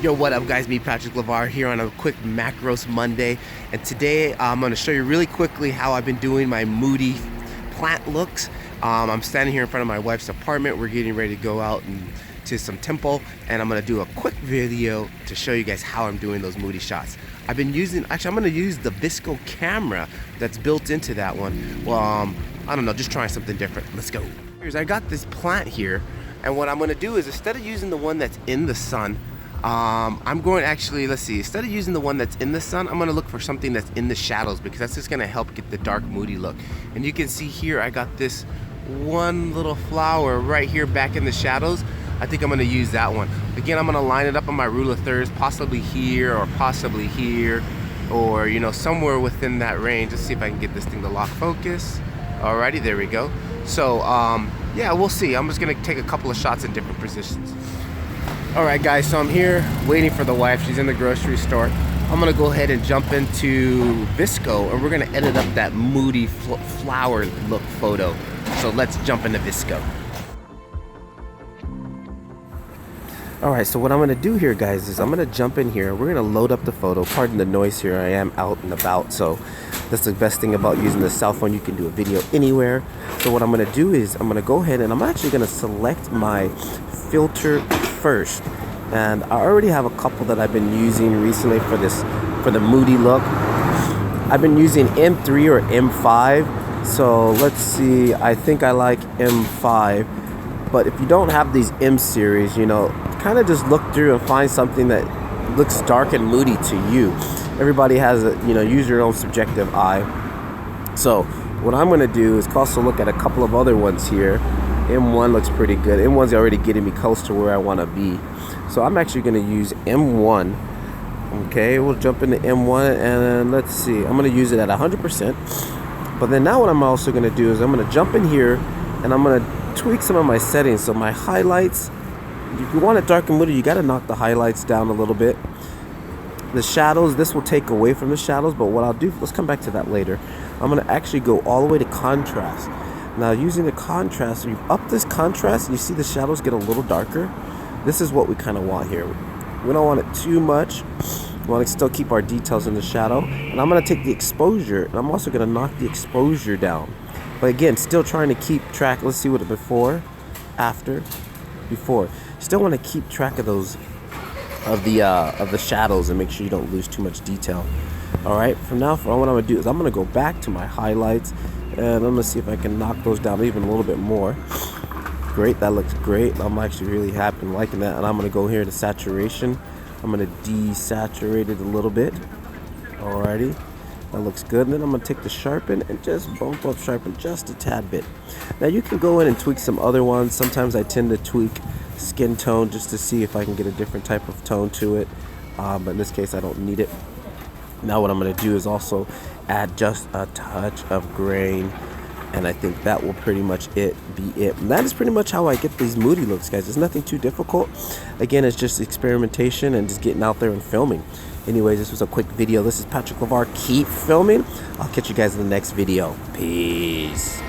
Yo, what up guys, me Patrick LeVar here on a quick Macros Monday, and today I'm going to show you really quickly how I've been doing my Moody plant looks. I'm standing here in front of my wife's apartment. We're getting ready to go out to some temple, and I'm going to do a quick video to show you guys how I'm doing those Moody shots. I'm going to use the VSCO camera that's built into that one. Well, I don't know, just trying something different. Let's go. I got this plant here, and what I'm going to do is, instead of using the one that's in the sun, I'm going instead of using the one that's in the sun, I'm going to look for something that's in the shadows, because that's just going to help get the dark Moody look. And you can see here I got this one little flower right here back in the shadows. I think I'm going to use that one. Again, I'm going to line it up on my rule of thirds, possibly here or possibly here, or you know, somewhere within that range. Let's see if I can get this thing to lock focus. Alrighty, there we go. So yeah, we'll see. I'm just going to take a couple of shots in different positions. Alright guys, so I'm here waiting for the wife. She's in the grocery store. I'm going to go ahead and jump into VSCO, and we're going to edit up that Moody flower look photo. So let's jump into VSCO. Alright, so what I'm going to do here guys is I'm going to jump in here. We're going to load up the photo. Pardon the noise here, I am out and about, so that's the best thing about using the cell phone. You can do a video anywhere. So what I'm going to do is I'm going to go ahead and I'm actually going to select my filter first, and I already have a couple that I've been using recently for the Moody look. I've been using M3 or M5, so let's see, I think I like M5, but if you don't have these M series, you know, kind of just look through and find something that looks dark and moody to you. Everybody has a, you know, use your own subjective eye. So what I'm going to do is also look at a couple of other ones here. M1 looks pretty good. M1's already getting me close to where I want to be. So I'm actually going to use M1. Okay, we'll jump into M1, and let's see. I'm going to use it at 100%. But then now what I'm also going to do is I'm going to jump in here, and I'm going to tweak some of my settings. So my highlights, if you want it dark and moody, you got to knock the highlights down a little bit. The shadows, this will take away from the shadows, but what I'll do, let's come back to that later. I'm going to actually go all the way to contrast. Now using the contrast, you up this contrast, you see the shadows get a little darker. This is what we kind of want here. We don't want it too much. We want to still keep our details in the shadow. And I'm going to take the exposure, and I'm also going to knock the exposure down. But again, still trying to keep track. Let's see what it before, after, before. Still want to keep track of those, of the shadows, and make sure you don't lose too much detail. All right, from now on, what I'm going to do is I'm going to go back to my highlights, and I'm going to see if I can knock those down even a little bit more. Great, that looks great. I'm actually really happy and liking that. And I'm going to go here to saturation. I'm going to desaturate it a little bit. Alrighty, that looks good. And then I'm going to take the sharpen and just bump up sharpen just a tad bit. Now you can go in and tweak some other ones. Sometimes I tend to tweak skin tone just to see if I can get a different type of tone to it. But in this case, I don't need it. Now what I'm going to do is also add just a touch of grain, and I think that will pretty much be it. And that is pretty much how I get these Moody looks, guys. It's nothing too difficult. Again, it's just experimentation and just getting out there and filming. Anyways, this was a quick video. This is Patrick LeVar. Keep filming. I'll catch you guys in the next video. Peace.